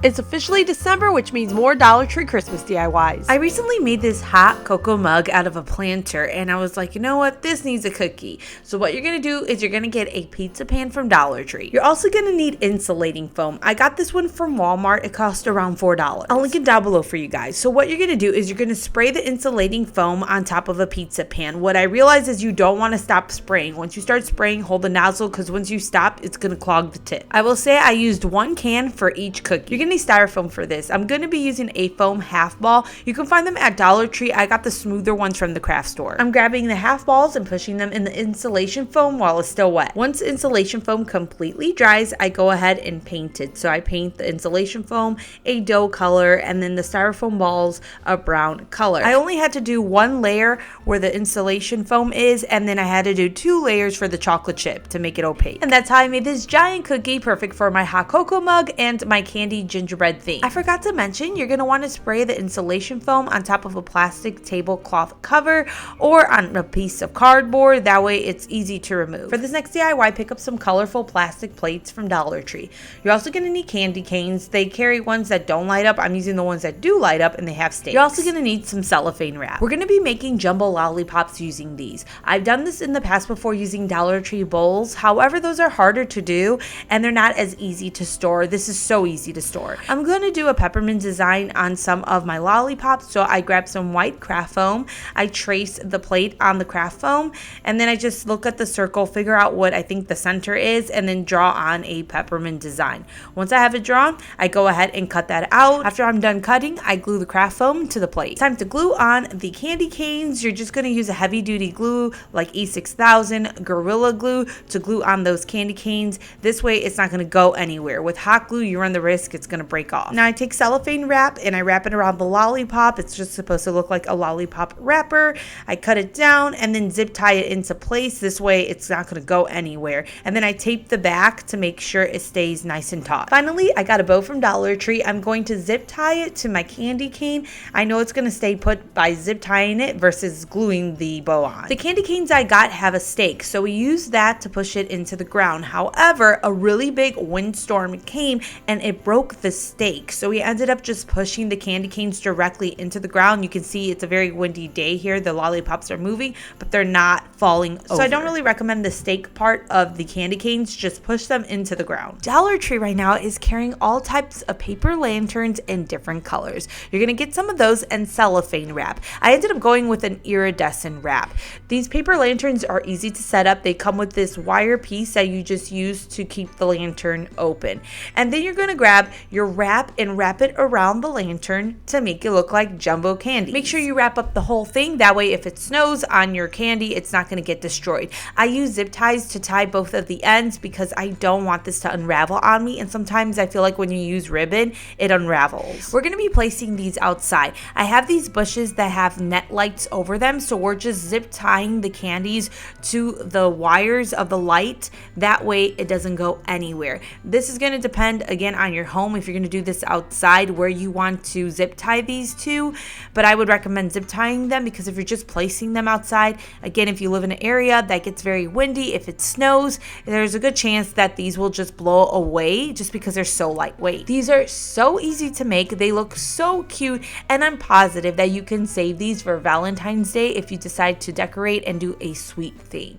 It's officially December, which means more Dollar Tree Christmas DIYs. I recently made this hot cocoa mug out of a planter, and I was like, you know what? This needs a cookie. So what you're going to do is you're going to get a pizza pan from Dollar Tree. You're also going to need insulating foam. I got this one from Walmart. It cost around $4. I'll link it down below for you guys. So what you're going to do is you're going to spray the insulating foam on top of a pizza pan. What I realized is you don't want to stop spraying. Once you start spraying, hold the nozzle, because once you stop, it's going to clog the tip. I will say I used 1 can for each cookie. You're going to need styrofoam for this. I'm going to be using a foam half ball. You can find them at Dollar Tree. I got the smoother ones from the craft store. I'm grabbing the half balls and pushing them in the insulation foam while it's still wet. Once insulation foam completely dries, I go ahead and paint it. So I paint the insulation foam a dough color and then the styrofoam balls a brown color. I only had to do 1 layer where the insulation foam is, and then I had to do 2 layers for the chocolate chip to make it opaque. And that's how I made this giant cookie, perfect for my hot cocoa mug and my candy gingerbread theme. I forgot to mention, you're going to want to spray the insulation foam on top of a plastic tablecloth cover or on a piece of cardboard. That way it's easy to remove. For this next DIY, pick up some colorful plastic plates from Dollar Tree. You're also going to need candy canes. They carry ones that don't light up. I'm using the ones that do light up and they have stakes. You're also going to need some cellophane wrap. We're going to be making jumbo lollipops using these. I've done this in the past before using Dollar Tree bowls. However, those are harder to do and they're not as easy to store. This is so easy to store. I'm going to do a peppermint design on some of my lollipops, so I grab some white craft foam, I trace the plate on the craft foam, and then I just look at the circle, figure out what I think the center is, and then draw on a peppermint design. Once I have it drawn, I go ahead and cut that out. After I'm done cutting, I glue the craft foam to the plate. Time to glue on the candy canes. You're just going to use a heavy duty glue like E6000 Gorilla Glue to glue on those candy canes. This way it's not going to go anywhere. With hot glue, you run the risk it's going to break off. Now I take cellophane wrap and I wrap it around the lollipop. It's just supposed to look like a lollipop wrapper. I cut it down and then zip tie it into place. This way it's not going to go anywhere. And then I tape the back to make sure it stays nice and taut. Finally, I got a bow from Dollar Tree. I'm going to zip tie it to my candy cane. I know it's going to stay put by zip tying it versus gluing the bow on. The candy canes I got have a stake, so we use that to push it into the ground. However, a really big windstorm came and it broke the stake. So we ended up just pushing the candy canes directly into the ground. You can see it's a very windy day here. The lollipops are moving, but they're not falling over. So I don't really recommend the stake part of the candy canes. Just push them into the ground. Dollar Tree right now is carrying all types of paper lanterns in different colors. You're going to get some of those and cellophane wrap. I ended up going with an iridescent wrap. These paper lanterns are easy to set up. They come with this wire piece that you just use to keep the lantern open. And then you're going to grab your wrap and wrap it around the lantern to make it look like jumbo candy. Make sure you wrap up the whole thing. That way if it snows on your candy, it's not going to get destroyed. I use zip ties to tie both of the ends because I don't want this to unravel on me, and sometimes I feel like when you use ribbon, it unravels. We're going to be placing these outside. I have these bushes that have net lights over them, so we're just zip tying the candies to the wires of the light. That way it doesn't go anywhere. This is going to depend again on your home if you're going to do this outside where you want to zip tie these to, but I would recommend zip tying them because if you're just placing them outside, again, if you live in an area that gets very windy, if it snows, there's a good chance that these will just blow away just because they're so lightweight. These are so easy to make. They look so cute, and I'm positive that you can save these for Valentine's Day if you decide to decorate and do a sweet theme.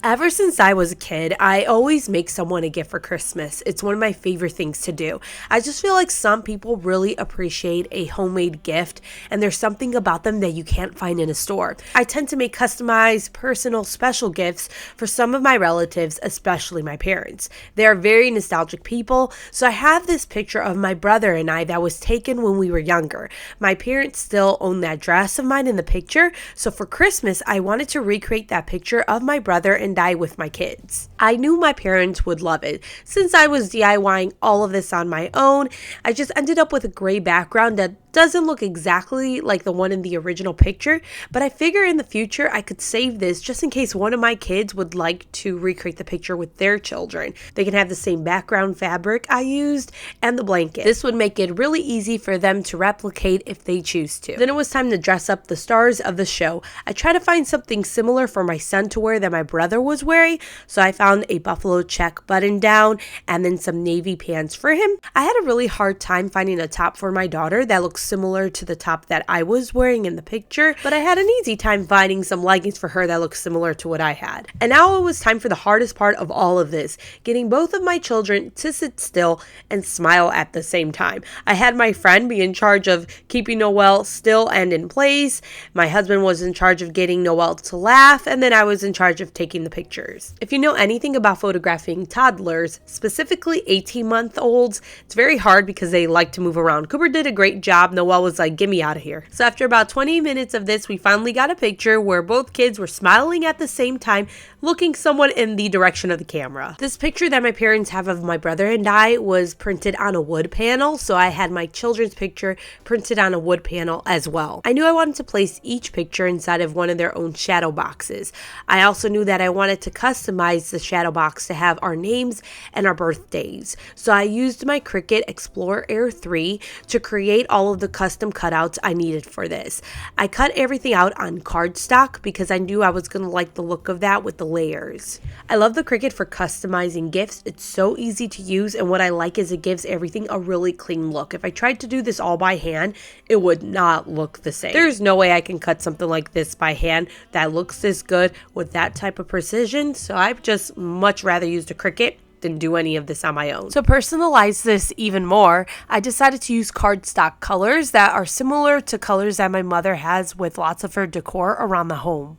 Ever since I was a kid, I always make someone a gift for Christmas. It's one of my favorite things to do. I just feel like some people really appreciate a homemade gift, and there's something about them that you can't find in a store. I tend to make customized, personal, special gifts for some of my relatives, especially my parents. They are very nostalgic people, so I have this picture of my brother and I that was taken when we were younger. My parents still own that dress of mine in the picture, so for Christmas, I wanted to recreate that picture of my brother and I with my kids. I knew my parents would love it. Since I was DIYing all of this on my own, I just ended up with a gray background that doesn't look exactly like the one in the original picture, but I figure in the future I could save this just in case one of my kids would like to recreate the picture with their children. They can have the same background fabric I used and the blanket. This would make it really easy for them to replicate if they choose to. Then it was time to dress up the stars of the show. I tried to find something similar for my son to wear that my brother was wearing, so I found a buffalo check button down and then some navy pants for him. I had a really hard time finding a top for my daughter that looks similar to the top that I was wearing in the picture, but I had an easy time finding some leggings for her that looked similar to what I had. And now it was time for the hardest part of all of this, getting both of my children to sit still and smile at the same time. I had my friend be in charge of keeping Noelle still and in place. My husband was in charge of getting Noelle to laugh, and then I was in charge of taking the pictures. If you know anything about photographing toddlers, specifically 18-month-olds, it's very hard because they like to move around. Cooper did a great job. Noelle was like, get me out of here. So after about 20 minutes of this, we finally got a picture where both kids were smiling at the same time, looking somewhat in the direction of the camera. This picture that my parents have of my brother and I was printed on a wood panel, so I had my children's picture printed on a wood panel as well. I knew I wanted to place each picture inside of one of their own shadow boxes. I also knew that I wanted to customize the shadow box to have our names and our birthdays. So I used my Cricut Explorer Air 3 to create all of the custom cutouts I needed for this. I cut everything out on cardstock because I knew I was going to like the look of that with the layers. I love the Cricut for customizing gifts. It's so easy to use, and what I like is it gives everything a really clean look. If I tried to do this all by hand, it would not look the same. There's no way I can cut something like this by hand that looks this good with that type of precision, so I've just much rather used a Cricut than do any of this on my own. To personalize this even more, I decided to use cardstock colors that are similar to colors that my mother has with lots of her decor around the home.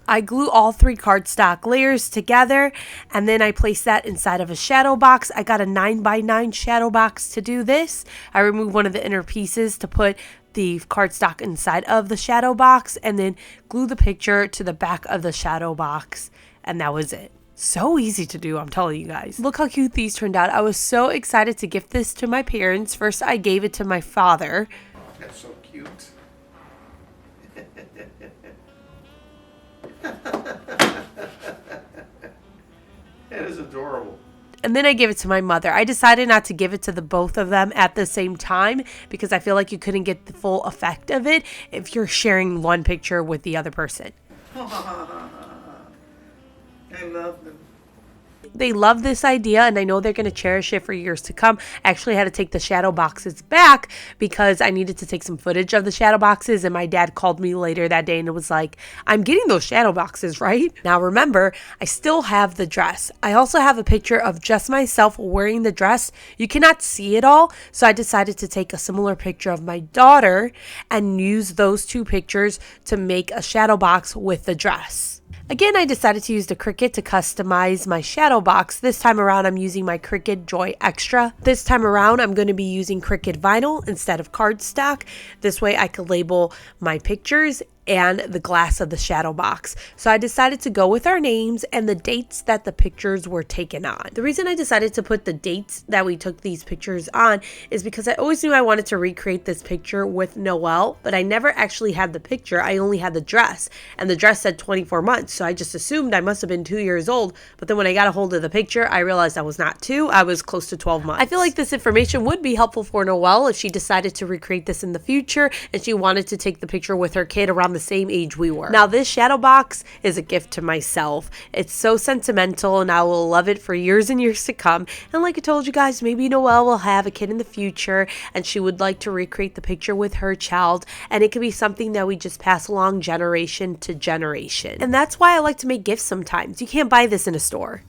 I glue all 3 cardstock layers together, and then I place that inside of a shadow box. I got a 9x9 shadow box to do this. I removed one of the inner pieces to put the cardstock inside of the shadow box, and then glue the picture to the back of the shadow box, and that was it. So easy to do, I'm telling you guys. Look how cute these turned out. I was so excited to gift this to my parents. First, I gave it to my father. That's so cute. That is adorable. And then I gave it to my mother. I decided not to give it to the both of them at the same time because I feel like you couldn't get the full effect of it if you're sharing one picture with the other person. I love them. They love this idea, and I know they're going to cherish it for years to come. I actually had to take the shadow boxes back because I needed to take some footage of the shadow boxes, and my dad called me later that day and it was like, I'm getting those shadow boxes, right? Now remember, I still have the dress. I also have a picture of just myself wearing the dress. You cannot see it all, so I decided to take a similar picture of my daughter and use those 2 pictures to make a shadow box with the dress. Again, I decided to use the Cricut to customize my shadow box. This time around, I'm using my Cricut Joy Extra. This time around, I'm going to be using Cricut vinyl instead of cardstock. This way I could label my pictures and the glass of the shadow box. So I decided to go with our names and the dates that the pictures were taken on. The reason I decided to put the dates that we took these pictures on is because I always knew I wanted to recreate this picture with Noelle, but I never actually had the picture. I only had the dress, and the dress said 24 months. So I just assumed I must have been 2 years old. But then when I got a hold of the picture, I realized I was not 2. I was close to 12 months. I feel like this information would be helpful for Noelle if she decided to recreate this in the future and she wanted to take the picture with her kid around the same age we were. Now this shadow box is a gift to myself. It's so sentimental and I will love it for years and years to come. And like I told you guys, maybe Noelle will have a kid in the future and she would like to recreate the picture with her child, and it could be something that we just pass along generation to generation. And that's why I like to make gifts sometimes. You can't buy this in a store.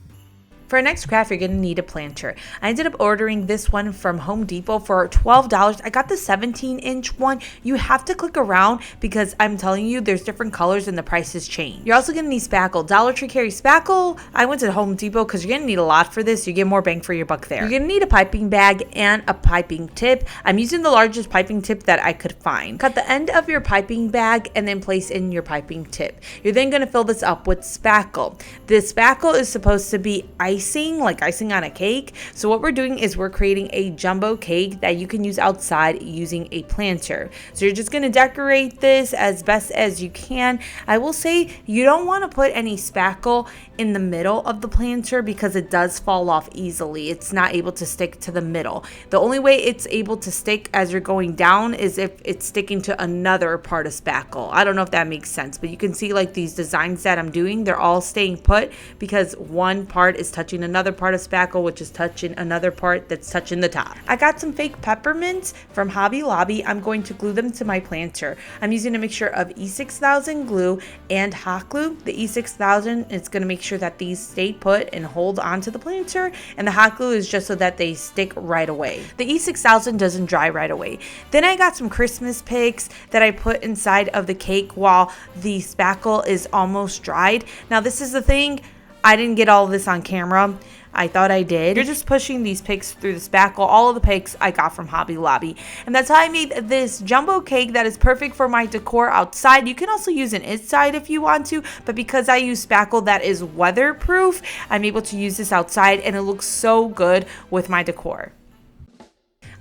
For our next craft, you're going to need a planter. I ended up ordering this one from Home Depot for $12. I got the 17-inch one. You have to click around because I'm telling you, there's different colors and the prices change. You're also going to need spackle. Dollar Tree carries spackle. I went to Home Depot because you're going to need a lot for this. You get more bang for your buck there. You're going to need a piping bag and a piping tip. I'm using the largest piping tip that I could find. Cut the end of your piping bag and then place in your piping tip. You're then going to fill this up with spackle. This spackle is supposed to be ice icing, like icing on a cake. So what we're doing is we're creating a jumbo cake that you can use outside using a planter. So you're just going to decorate this as best as you can. I will say you don't want to put any spackle in the middle of the planter because it does fall off easily. It's not able to stick to the middle. The only way it's able to stick as you're going down is if it's sticking to another part of spackle. I don't know if that makes sense, but you can see like these designs that I'm doing, they're all staying put because one part is touching another part of spackle, which is touching another part that's touching the top. I got some fake peppermints from Hobby Lobby. I'm going to glue them to my planter. I'm using a mixture of E6000 glue and hot glue. The E6000 is going to make sure that these stay put and hold onto the planter, and the hot glue is just so that they stick right away. The E6000 doesn't dry right away. Then I got some Christmas picks that I put inside of the cake while the spackle is almost dried. Now this is the thing, I didn't get all of this on camera. I thought I did. You're just pushing these picks through the spackle. All of the picks I got from Hobby Lobby. And that's how I made this jumbo cake that is perfect for my decor outside. You can also use an inside if you want to, but because I use spackle that is weatherproof, I'm able to use this outside and it looks so good with my decor.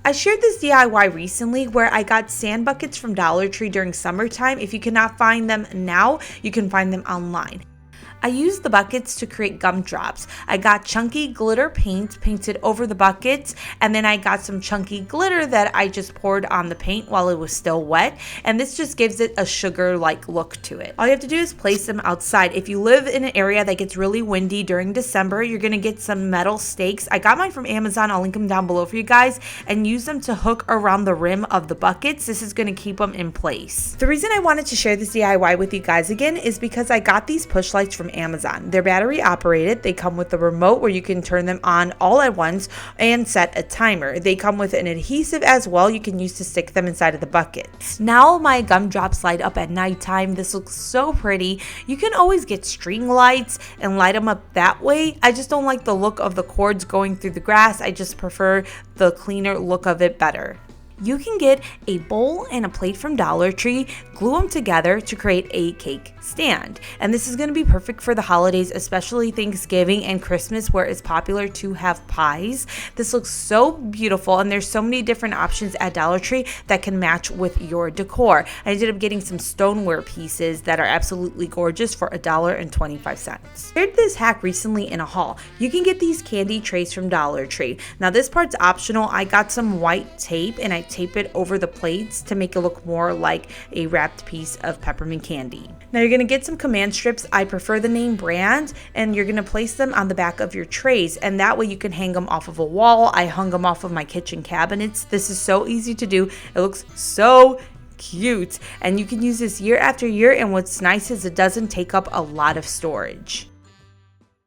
I shared this DIY recently where I got sand buckets from Dollar Tree during summertime. If you cannot find them now, you can find them online. I used the buckets to create gumdrops. I got chunky glitter paint painted over the buckets, and then I got some chunky glitter that I just poured on the paint while it was still wet, and this just gives it a sugar-like look to it. All you have to do is place them outside. If you live in an area that gets really windy during December, you're gonna get some metal stakes. I got mine from Amazon. I'll link them down below for you guys, and use them to hook around the rim of the buckets. This is gonna keep them in place. The reason I wanted to share this DIY with you guys again is because I got these push lights from Amazon. They're battery operated. They come with a remote where you can turn them on all at once and set a timer. They come with an adhesive as well you can use to stick them inside of the buckets. Now my gumdrops light up at nighttime. This looks so pretty. You can always get string lights and light them up that way. I just don't like the look of the cords going through the grass. I just prefer the cleaner look of it better. You can get a bowl and a plate from Dollar Tree, glue them together to create a cake stand. And this is going to be perfect for the holidays, especially Thanksgiving and Christmas, where it's popular to have pies. This looks so beautiful, and there's so many different options at Dollar Tree that can match with your decor. I ended up getting some stoneware pieces that are absolutely gorgeous for $1.25. I shared this hack recently in a haul. You can get these candy trays from Dollar Tree. Now this part's optional. I got some white tape and I tape it over the plates to make it look more like a wrapped piece of peppermint candy. Now you're going to get some command strips. I prefer the name brand, and you're going to place them on the back of your trays, and that way you can hang them off of a wall. I hung them off of my kitchen cabinets. This is so easy to do. It looks so cute, and you can use this year after year, and what's nice is it doesn't take up a lot of storage.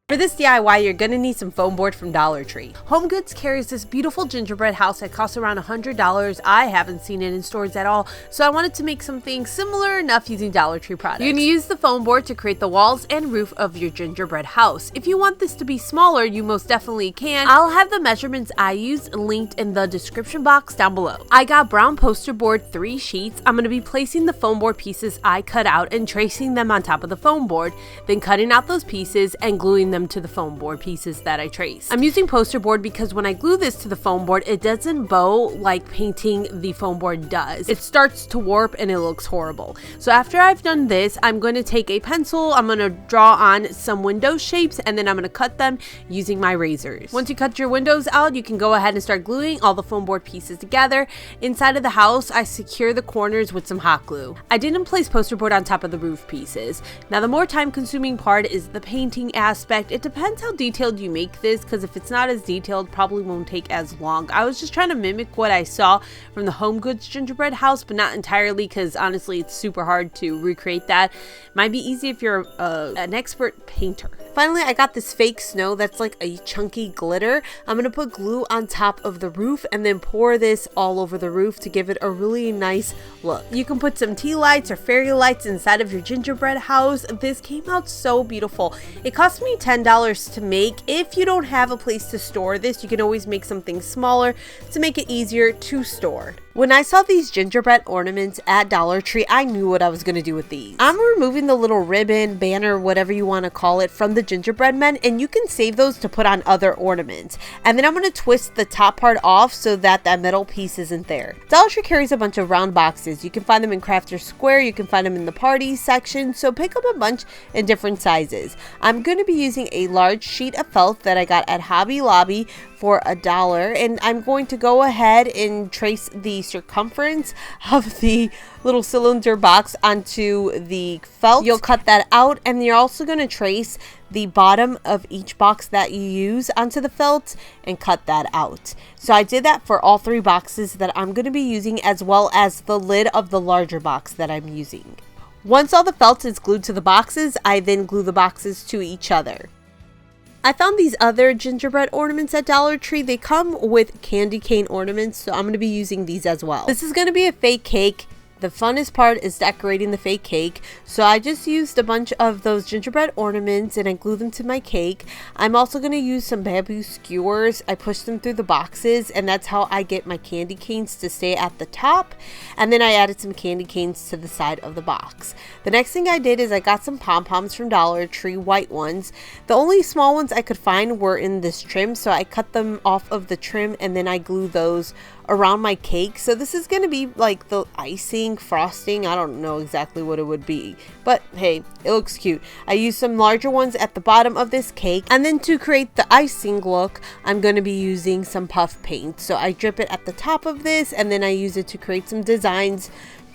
For this DIY, you're going to need some foam board from Dollar Tree. Home Goods carries this beautiful gingerbread house that costs around $100. I haven't seen it in stores at all, so I wanted to make something similar enough using Dollar Tree products. You're going to use the foam board to create the walls and roof of your gingerbread house. If you want this to be smaller, you most definitely can. I'll have the measurements I used linked in the description box down below. I got brown poster board 3 sheets. I'm going to be placing the foam board pieces I cut out and tracing them on top of the foam board, then cutting out those pieces and gluing them to the foam board pieces that I traced. I'm using poster board because when I glue this to the foam board, it doesn't bow like painting the foam board does. It starts to warp and it looks horrible. So after I've done this, I'm going to take a pencil, I'm going to draw on some window shapes, and then I'm going to cut them using my razors. Once you cut your windows out, you can go ahead and start gluing all the foam board pieces together. Inside of the house, I secure the corners with some hot glue. I didn't place poster board on top of the roof pieces. Now the more time consuming part is the painting aspect. It depends how detailed you make this, because if it's not as detailed, probably won't take as long. I was just trying to mimic what I saw from the Home Goods gingerbread house, but not entirely, because honestly it's super hard to recreate that. Might be easy if you're an expert painter. Finally, I got this fake snow that's like a chunky glitter. I'm gonna put glue on top of the roof and then pour this all over the roof to give it a really nice look. You can put some tea lights or fairy lights inside of your gingerbread house. This came out so beautiful. It cost me $10 $10 to make. If you don't have a place to store this, you can always make something smaller to make it easier to store. When I saw these gingerbread ornaments at Dollar Tree, I knew what I was going to do with these. I'm removing the little ribbon, banner, whatever you want to call it, from the gingerbread men, and you can save those to put on other ornaments. And then I'm going to twist the top part off so that middle piece isn't there. Dollar Tree carries a bunch of round boxes. You can find them in Crafter Square, you can find them in the party section, so pick up a bunch in different sizes. I'm going to be using a large sheet of felt that I got at Hobby Lobby for $1, and I'm going to go ahead and trace the circumference of the little cylinder box onto the felt. You'll cut that out, and you're also going to trace the bottom of each box that you use onto the felt and cut that out. So I did that for all 3 boxes that I'm going to be using, as well as the lid of the larger box that I'm using. Once all the felt is glued to the boxes, I then glue the boxes to each other. I found these other gingerbread ornaments at Dollar Tree. They come with candy cane ornaments, so I'm going to be using these as well. This is going to be a fake cake. The funnest part is decorating the fake cake. So I just used a bunch of those gingerbread ornaments and I glued them to my cake. I'm also going to use some bamboo skewers. I push them through the boxes, and that's how I get my candy canes to stay at the top. And then I added some candy canes to the side of the box. The next thing I did is I got some pom-poms from Dollar Tree, white ones. The only small ones I could find were in this trim, so I cut them off of the trim and then I glue those around my cake. So this is going to be like the icing, frosting. I don't know exactly what it would be, but hey, it looks cute. I used some larger ones at the bottom of this cake, and then to create the icing look, I'm going to be using some puff paint. So I drip it at the top of this, and then I use it to create some designs,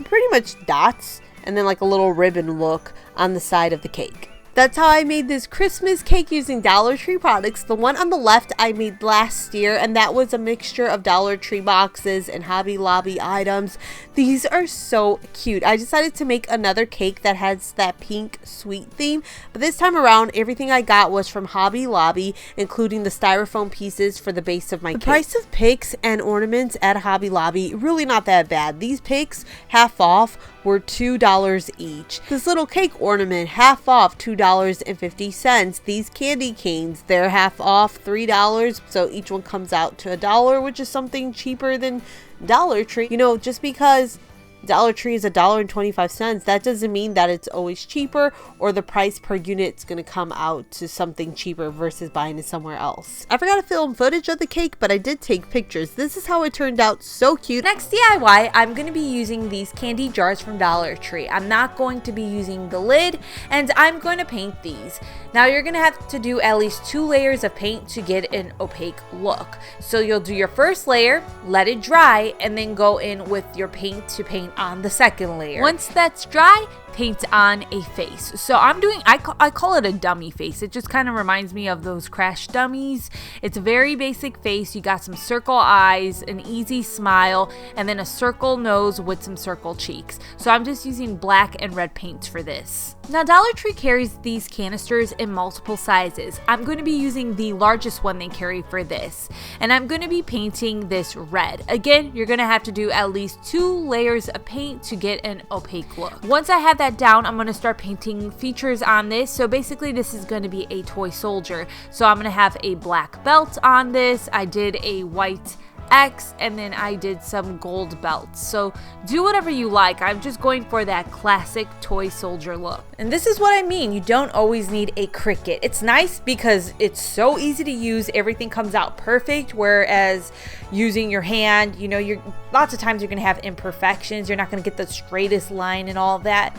pretty much dots, and then like a little ribbon look on the side of the cake. That's how I made this Christmas cake using Dollar Tree products. The one on the left I made last year, and that was a mixture of Dollar Tree boxes and Hobby Lobby items. These are so cute. I decided to make another cake that has that pink sweet theme, but this time around everything I got was from Hobby Lobby, including the styrofoam pieces for the base of my cake. The price of picks and ornaments at Hobby Lobby, really not that bad. These picks, half off, were $2 each. This little cake ornament, half off, $2.50. These candy canes, they're half off, $3, so each one comes out to $1, which is something cheaper than Dollar Tree. You know, just because Dollar Tree is $1.25, that doesn't mean that it's always cheaper or the price per unit is going to come out to something cheaper versus buying it somewhere else. I forgot to film footage of the cake, but I did take pictures. This is how it turned out, so cute. Next DIY, I'm going to be using these candy jars from Dollar Tree. I'm not going to be using the lid, and I'm going to paint these. Now you're going to have to do at least 2 layers of paint to get an opaque look. So you'll do your first layer, let it dry, and then go in with your paint to paint on the second layer. Once that's dry, paint on a face. So I'm doing, I call it a dummy face. It just kind of reminds me of those crash dummies. It's a very basic face. You got some circle eyes, an easy smile, and then a circle nose with some circle cheeks. So I'm just using black and red paints for this. Now Dollar Tree carries these canisters in multiple sizes. I'm going to be using the largest one they carry for this, and I'm going to be painting this red. Again, you're going to have to do at least 2 layers of paint to get an opaque look. Once I have that down, I'm going to start painting features on this. So basically this is going to be a toy soldier. So I'm going to have a black belt on this. I did a white X, and then I did some gold belts. So do whatever you like. I'm just going for that classic toy soldier look. And this is what I mean. You don't always need a Cricut. It's nice because it's so easy to use. Everything comes out perfect, whereas using your hand, you know, lots of times you're going to have imperfections. You're not going to get the straightest line and all that.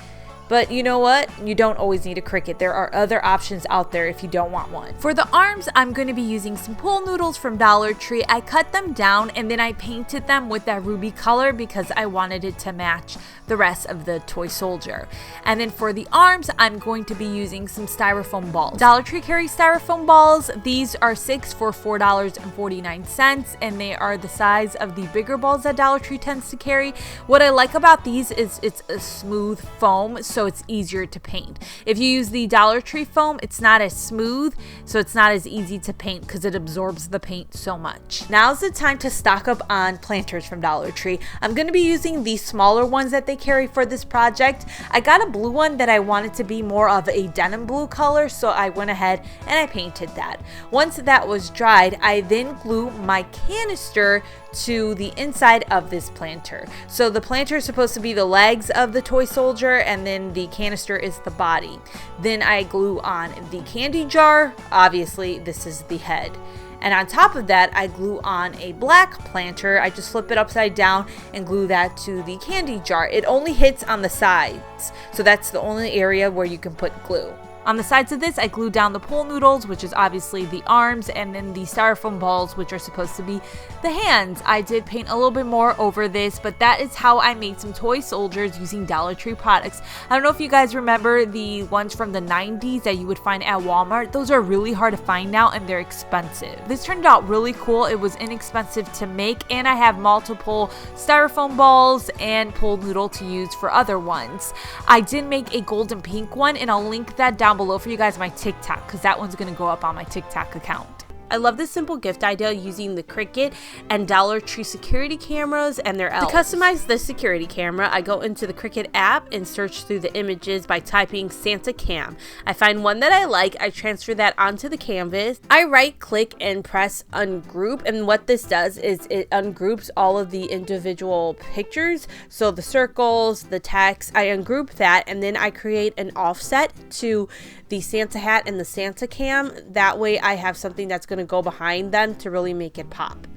But you know what? You don't always need a Cricut. There are other options out there if you don't want one. For the arms, I'm going to be using some pool noodles from Dollar Tree. I cut them down and then I painted them with that ruby color because I wanted it to match the rest of the toy soldier. And then for the arms, I'm going to be using some styrofoam balls. Dollar Tree carries styrofoam balls. These are 6 for $4.49, and they are the size of the bigger balls that Dollar Tree tends to carry. What I like about these is it's a smooth foam, so it's easier to paint. If you use the Dollar Tree foam, it's not as smooth, so it's not as easy to paint because it absorbs the paint so much. Now's the time to stock up on planters from Dollar Tree. I'm going to be using the smaller ones that they carry for this project. I got a blue one that I wanted to be more of a denim blue color, so I went ahead and I painted that. Once that was dried, I then glue my canister to the inside of this planter. So the planter is supposed to be the legs of the toy soldier, and then the canister is the body. Then I glue on the candy jar. Obviously, this is the head. And on top of that, I glue on a black planter. I just flip it upside down and glue that to the candy jar. It only hits on the sides, so that's the only area where you can put glue. On the sides of this, I glued down the pool noodles, which is obviously the arms, and then the styrofoam balls, which are supposed to be the hands. I did paint a little bit more over this, but that is how I made some toy soldiers using Dollar Tree products. I don't know if you guys remember the ones from the 90s that you would find at Walmart. Those are really hard to find now, and they're expensive. This turned out really cool. It was inexpensive to make, and I have multiple styrofoam balls and pool noodle to use for other ones. I did make a golden pink one, and I'll link that down below for you guys my TikTok, because that one's going to go up on my TikTok account. I love this simple gift idea using the Cricut and Dollar Tree security cameras and their elves. To customize the security camera, I go into the Cricut app and search through the images by typing Santa Cam. I find one that I like, I transfer that onto the canvas. I right click and press ungroup, and what this does is it ungroups all of the individual pictures. So the circles, the text, I ungroup that, and then I create an offset to the Santa hat and the Santa cam. That way I have something that's going to go behind them to really make it pop.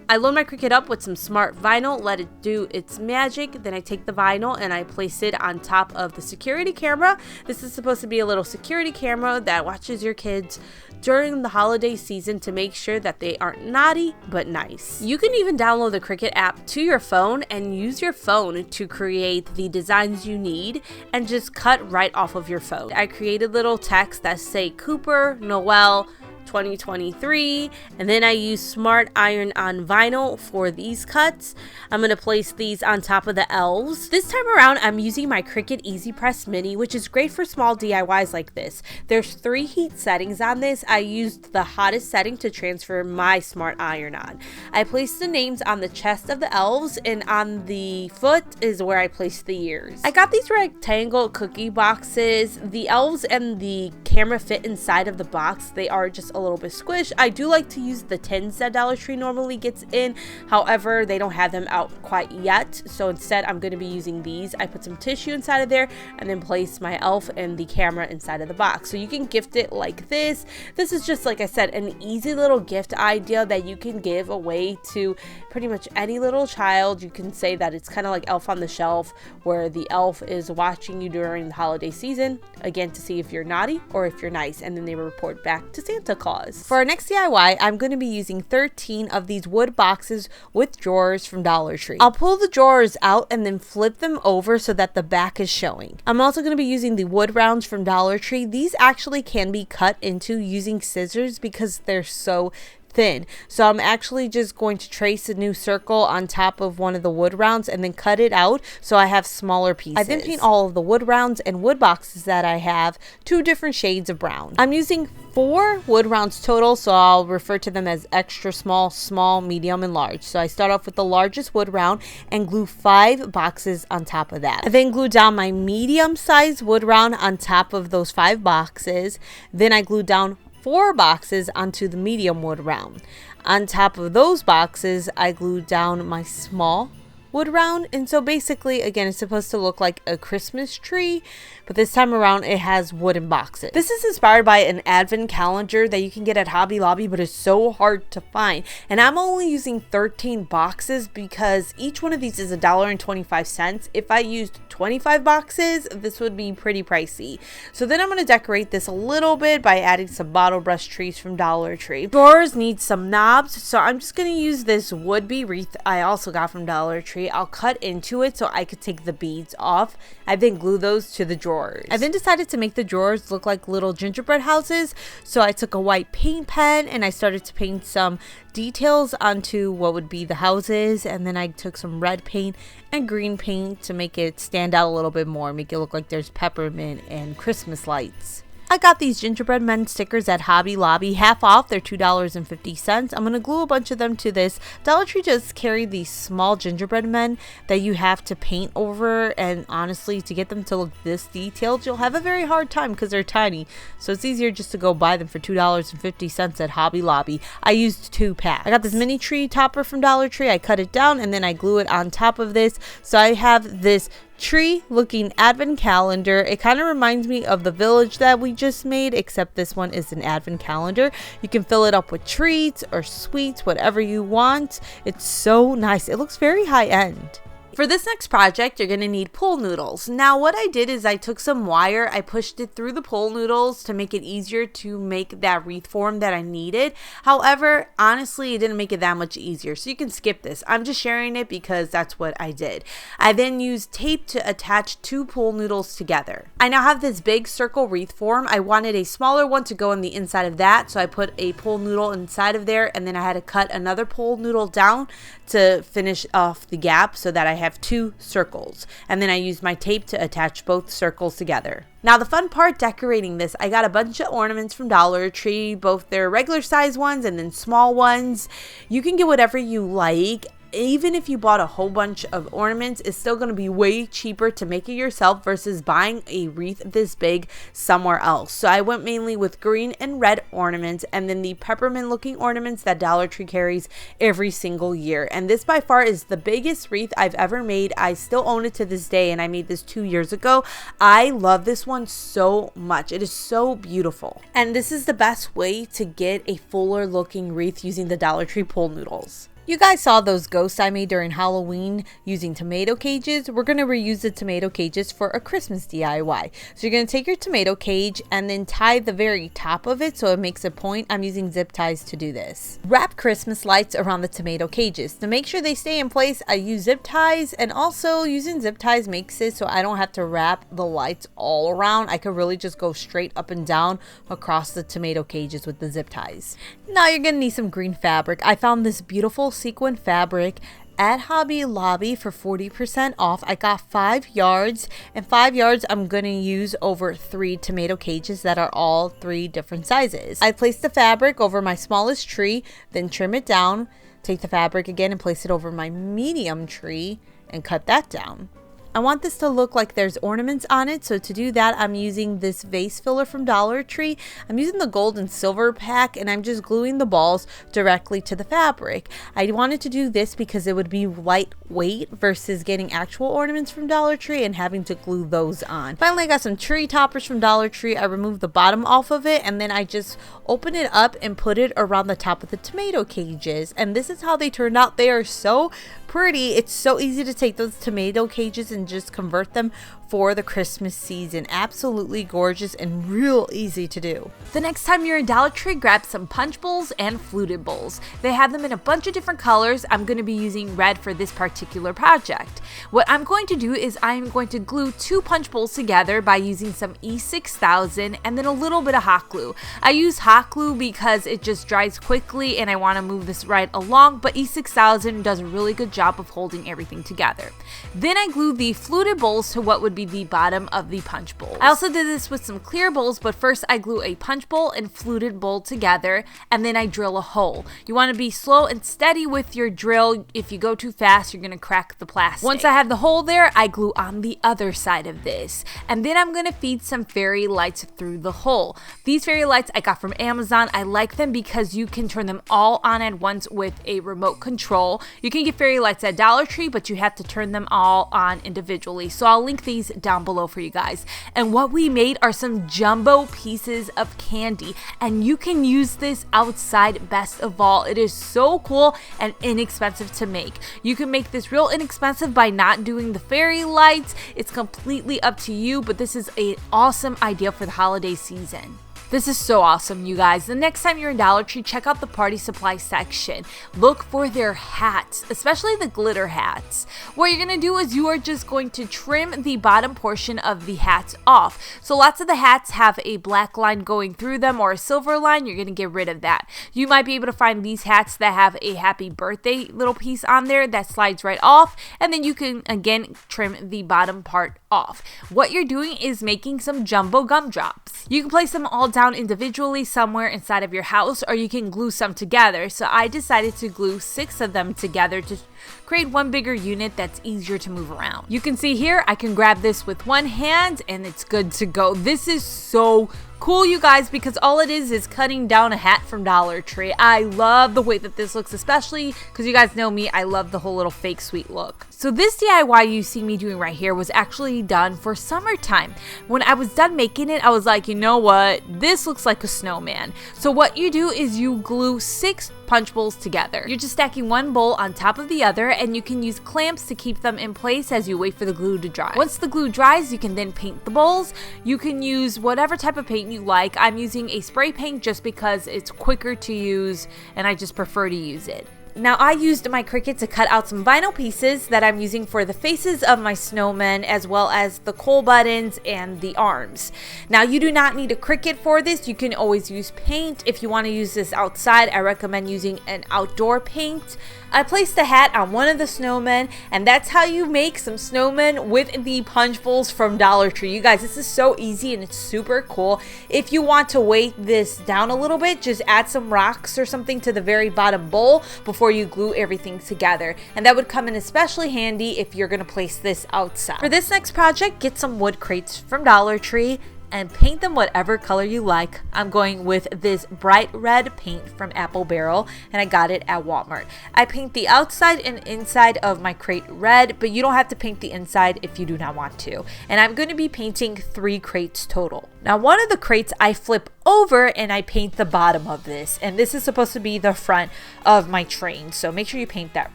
I load my Cricut up with some smart vinyl, let it do its magic. Then I take the vinyl and I place it on top of the security camera. This is supposed to be a little security camera that watches your kids during the holiday season to make sure that they aren't naughty but nice. You can even download the Cricut app to your phone and use your phone to create the designs you need and just cut right off of your phone. I created little text that say Cooper, Noel, 2023, and then I use smart iron on vinyl for these cuts. I'm going to place these on top of the elves. This time around I'm using my Cricut Easy Press Mini, which is great for small DIYs like this. There's 3 heat settings on this. I used the hottest setting to transfer my smart iron on. I placed the names on the chest of the elves, and on the foot is where I placed the ears. I got these rectangle cookie boxes. The elves and the camera fit inside of the box. They are just a little bit squished. I do like to use the tins that Dollar Tree normally gets in. However, they don't have them out quite yet. So instead, I'm going to be using these. I put some tissue inside of there and then place my elf and the camera inside of the box. So you can gift it like this. This is just, like I said, an easy little gift idea that you can give away to pretty much any little child. You can say that it's kind of like Elf on the Shelf, where the elf is watching you during the holiday season, again, to see if you're naughty or if you're nice, and then they report back to Santa Claus. For our next DIY, I'm going to be using 13 of these wood boxes with drawers from Dollar Tree. I'll pull the drawers out and then flip them over so that the back is showing. I'm also going to be using the wood rounds from Dollar Tree. These actually can be cut into using scissors because they're so thin. So I'm actually just going to trace a new circle on top of one of the wood rounds and then cut it out so I have smaller pieces. I then paint all of the wood rounds and wood boxes that I have 2 different shades of brown. I'm using 4 wood rounds total, so I'll refer to them as extra small, small, medium, and large. So I start off with the largest wood round and glue 5 boxes on top of that. I then glue down my medium sized wood round on top of those 5 boxes. Then I glue down 4 boxes onto the medium wood round. On top of those boxes, I glued down my small wood round, and so basically, again, it's supposed to look like a Christmas tree, but this time around it has wooden boxes. This is inspired by an advent calendar that you can get at Hobby Lobby, but it's so hard to find, and I'm only using 13 boxes because each one of these is $1.25. If I used 25 boxes, this would be pretty pricey. So then I'm going to decorate this a little bit by adding some bottle brush trees from Dollar Tree. Drawers need some knobs, so I'm just going to use this would-be wreath I also got from Dollar Tree. I'll cut into it so I could take the beads off. I then glue those to the drawers. I then decided to make the drawers look like little gingerbread houses, so I took a white paint pen and I started to paint some details onto what would be the houses, and then I took some red paint and green paint to make it stand out a little bit more, make it look like there's peppermint and Christmas lights. I got these gingerbread men stickers at Hobby Lobby, half off. They're $2.50. I'm going to glue a bunch of them to this. Dollar Tree just carry these small gingerbread men that you have to paint over, and honestly, to get them to look this detailed, you'll have a very hard time because they're tiny. So it's easier just to go buy them for $2.50 at Hobby Lobby. I used 2 packs. I got this mini tree topper from Dollar Tree. I cut it down and then I glue it on top of this. So I have this tree looking advent calendar. It kind of reminds me of the village that we just made, except this one is an advent calendar. You can fill it up with treats or sweets, whatever you want. It's so nice. It looks very high end. For this next project, you're going to need pool noodles. Now, what I did is I took some wire, I pushed it through the pool noodles to make it easier to make that wreath form that I needed. However, honestly, it didn't make it that much easier, so you can skip this. I'm just sharing it because that's what I did. I then used tape to attach 2 pool noodles together. I now have this big circle wreath form. I wanted a smaller one to go on the inside of that, so I put a pool noodle inside of there, and then I had to cut another pool noodle down to finish off the gap so that I have 2 circles, and then I used my tape to attach both circles together. Now the fun part decorating this, I got a bunch of ornaments from Dollar Tree, both their regular size ones and then small ones. You can get whatever you like. Even if you bought a whole bunch of ornaments, it's still going to be way cheaper to make it yourself versus buying a wreath this big somewhere else. So I went mainly with green and red ornaments, and then the peppermint looking ornaments that Dollar Tree carries every single year. And this by far is the biggest wreath I've ever made. I still own it to this day, and I made this 2 years ago. I love this one so much. It is so beautiful. And this is the best way to get a fuller looking wreath using the Dollar Tree pool noodles. You guys saw those ghosts I made during Halloween using tomato cages. We're going to reuse the tomato cages for a Christmas DIY. So you're going to take your tomato cage and then tie the very top of it so it makes a point. I'm using zip ties to do this. Wrap Christmas lights around the tomato cages. To make sure they stay in place, I use zip ties, and also using zip ties makes it so I don't have to wrap the lights all around. I could really just go straight up and down across the tomato cages with the zip ties. Now you're going to need some green fabric. I found this beautiful sequin fabric at Hobby Lobby for 40% off. I got 5 yards, and 5 yards I'm going to use over 3 tomato cages that are all 3 different sizes. I placed the fabric over my smallest tree, then trim it down, take the fabric again and place it over my medium tree and cut that down. I want this to look like there's ornaments on it, so to do that I'm using this vase filler from Dollar Tree. I'm using the gold and silver pack, and I'm just gluing the balls directly to the fabric. I wanted to do this because it would be lightweight versus getting actual ornaments from Dollar Tree and having to glue those on. Finally, I got some tree toppers from Dollar Tree. I removed the bottom off of it, and then I just opened it up and put it around the top of the tomato cages, and this is how they turned out. They are so pretty. It's so easy to take those tomato cages and just convert them for the Christmas season. Absolutely gorgeous and real easy to do. The next time you're in Dollar Tree, grab some punch bowls and fluted bowls. They have them in a bunch of different colors. I'm going to be using red for this particular project. What I'm going to do is I'm going to glue 2 punch bowls together by using some E6000 and then a little bit of hot glue. I use hot glue because it just dries quickly and I want to move this right along, but E6000 does a really good job of holding everything together. Then I glue the fluted bowls to what would be the bottom of the punch bowl. I also did this with some clear bowls, but first I glue a punch bowl and fluted bowl together, and then I drill a hole. You want to be slow and steady with your drill. If you go too fast, you're going to crack the plastic. Once I have the hole there, I glue on the other side of this, and then I'm going to feed some fairy lights through the hole. These fairy lights I got from Amazon. I like them because you can turn them all on at once with a remote control. You can get fairy lights at Dollar Tree, but you have to turn them all on individually. So I'll link these down below for you guys. And what we made are some jumbo pieces of candy, and you can use this outside. Best of all, it is so cool and inexpensive to make. You can make this real inexpensive by not doing the fairy lights. It's completely up to you, but this is an awesome idea for the holiday season. This is so awesome, you guys. The next time you're in Dollar Tree, check out the party supply section. Look for their hats, especially the glitter hats. What you're going to do is you are just going to trim the bottom portion of the hats off. So lots of the hats have a black line going through them or a silver line. You're going to get rid of that. You might be able to find these hats that have a happy birthday little piece on there that slides right off. And then you can, again, trim the bottom part off. What you're doing is making some jumbo gumdrops. You can place them all down individually somewhere inside of your house, or you can glue some together. So I decided to glue 6 of them together to create one bigger unit that's easier to move around. You can see here, I can grab this with one hand and it's good to go. This is so cool, you guys, because all it is cutting down a hat from Dollar Tree. I love the way that this looks, especially because you guys know me, I love the whole little fake sweet look. So this DIY you see me doing right here was actually done for summertime. When I was done making it, I was like, you know what, this looks like a snowman. So what you do is you glue 6 punch bowls together. You're just stacking one bowl on top of the other, and you can use clamps to keep them in place as you wait for the glue to dry. Once the glue dries, you can then paint the bowls. You can use whatever type of paint you like. I'm using a spray paint just because it's quicker to use and I just prefer to use it. Now I used my Cricut to cut out some vinyl pieces that I'm using for the faces of my snowmen, as well as the coal buttons and the arms. Now you do not need a Cricut for this. You can always use paint. If you want to use this outside, I recommend using an outdoor paint. I placed the hat on one of the snowmen, and that's how you make some snowmen with the punch bowls from Dollar Tree. You guys, this is so easy and it's super cool. If you want to weight this down a little bit, just add some rocks or something to the very bottom bowl before you glue everything together. And that would come in especially handy if you're going to place this outside. For this next project, get some wood crates from Dollar Tree and paint them whatever color you like. I'm going with this bright red paint from Apple Barrel, and I got it at Walmart. I paint the outside and inside of my crate red, but you don't have to paint the inside if you do not want to. And I'm going to be painting 3 crates total. Now one of the crates I flip over and I paint the bottom of this, and this is supposed to be the front of my train, so make sure you paint that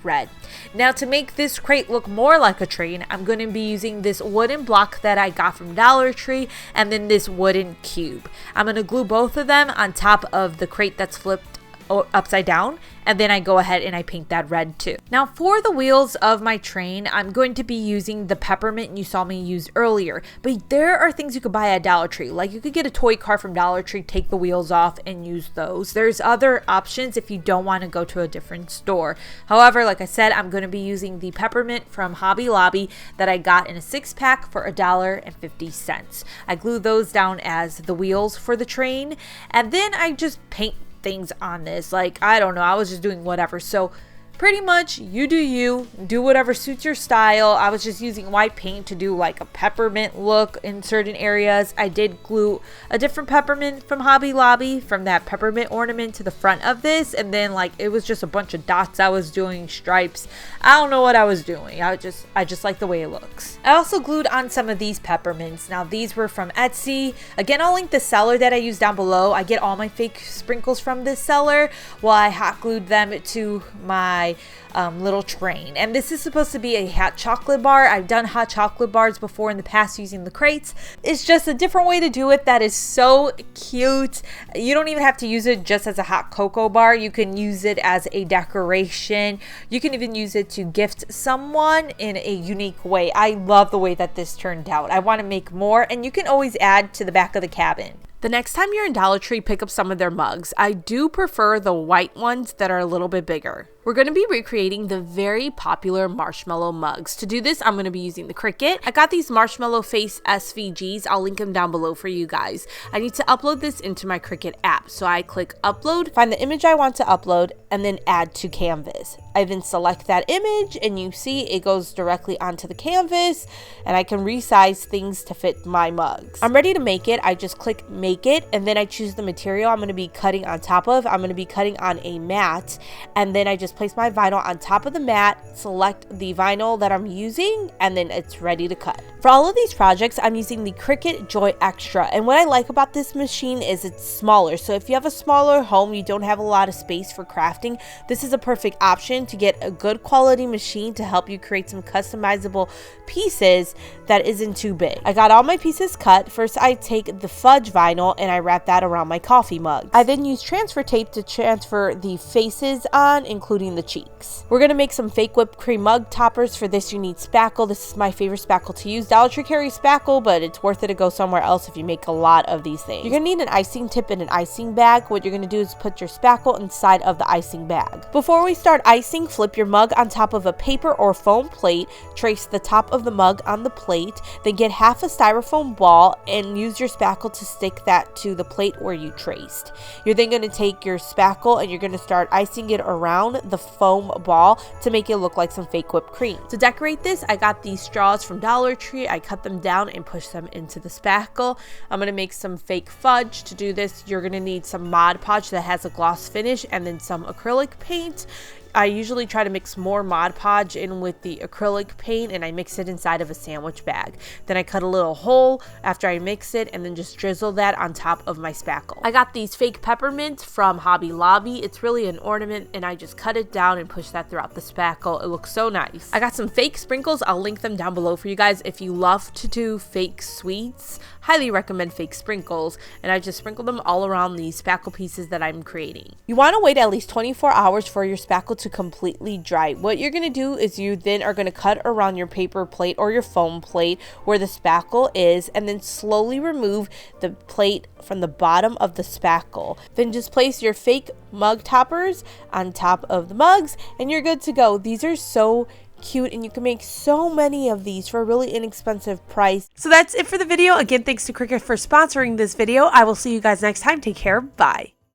red. Now to make this crate look more like a train, I'm going to be using this wooden block that I got from Dollar Tree and then this wooden cube. I'm going to glue both of them on top of the crate that's flipped upside down, and then I go ahead and I paint that red too. Now for the wheels of my train, I'm going to be using the peppermint you saw me use earlier, but there are things you could buy at Dollar Tree. Like you could get a toy car from Dollar Tree, take the wheels off and use those. There's other options if you don't want to go to a different store. However, like I said, I'm going to be using the peppermint from Hobby Lobby that I got in a 6-pack for $1.50. I glue those down as the wheels for the train, and then I just paint things on this. Like, I don't know, I was just doing whatever. So pretty much you do whatever suits your style. I was just using white paint to do like a peppermint look in certain areas. I did glue a different peppermint from Hobby Lobby, from that peppermint ornament to the front of this, and then like it was just a bunch of dots I was doing, stripes. I don't know what I was doing. I just like the way it looks. I also glued on some of these peppermints. Now these were from Etsy. Again, I'll link the seller that I use down below. I get all my fake sprinkles from this seller while I hot glued them to my little train. And this is supposed to be a hot chocolate bar. I've done hot chocolate bars before in the past using the crates. It's just a different way to do it that is so cute. You don't even have to use it just as a hot cocoa bar. You can use it as a decoration. You can even use it to gift someone in a unique way. I love the way that this turned out. I want to make more, and you can always add to the back of the cabin. The next time you're in Dollar Tree, pick up some of their mugs. I do prefer the white ones that are a little bit bigger. We're going to be recreating the very popular marshmallow mugs. To do this, I'm going to be using the Cricut. I got these marshmallow face SVGs. I'll link them down below for you guys. I need to upload this into my Cricut app. So I click upload, find the image I want to upload, and then add to canvas. I then select that image, and you see it goes directly onto the canvas, and I can resize things to fit my mugs. I'm ready to make it. I just click make it, and then I choose the material I'm going to be cutting on top of. I'm going to be cutting on a mat, and then I just place my vinyl on top of the mat, select the vinyl that I'm using, and then it's ready to cut. For all of these projects, I'm using the Cricut Joy Extra, and what I like about this machine is it's smaller. So if you have a smaller home, you don't have a lot of space for crafting, this is a perfect option to get a good quality machine to help you create some customizable pieces that isn't too big. I got all my pieces cut. First, I take the fudge vinyl and I wrap that around my coffee mug. I then use transfer tape to transfer the faces on, including including the cheeks. We're gonna make some fake whipped cream mug toppers. For this, you need spackle. This is my favorite spackle to use. Dollar Tree carries spackle, but it's worth it to go somewhere else if you make a lot of these things. You're gonna need an icing tip and an icing bag. What you're gonna do is put your spackle inside of the icing bag. Before we start icing, flip your mug on top of a paper or foam plate. Trace the top of the mug on the plate. Then get half a styrofoam ball and use your spackle to stick that to the plate where you traced. You're then gonna take your spackle and you're gonna start icing it around the foam ball to make it look like some fake whipped cream. To decorate this, I got these straws from Dollar Tree. I cut them down and push them into the spackle. I'm gonna make some fake fudge. To do this, you're gonna need some Mod Podge that has a gloss finish and then some acrylic paint. I usually try to mix more Mod Podge in with the acrylic paint, and I mix it inside of a sandwich bag. Then I cut a little hole after I mix it and then just drizzle that on top of my spackle. I got these fake peppermints from Hobby Lobby. It's really an ornament, and I just cut it down and push that throughout the spackle. It looks so nice. I got some fake sprinkles. I'll link them down below for you guys. If you love to do fake sweets, highly recommend fake sprinkles, and I just sprinkle them all around these spackle pieces that I'm creating. You want to wait at least 24 hours for your spackle to completely dry. What you're going to do is you then are going to cut around your paper plate or your foam plate where the spackle is, and then slowly remove the plate from the bottom of the spackle. Then just place your fake mug toppers on top of the mugs and you're good to go. These are so cute, and you can make so many of these for a really inexpensive price. So that's it for the video. Again, thanks to Cricut for sponsoring this video. I will see you guys next time. Take care. Bye.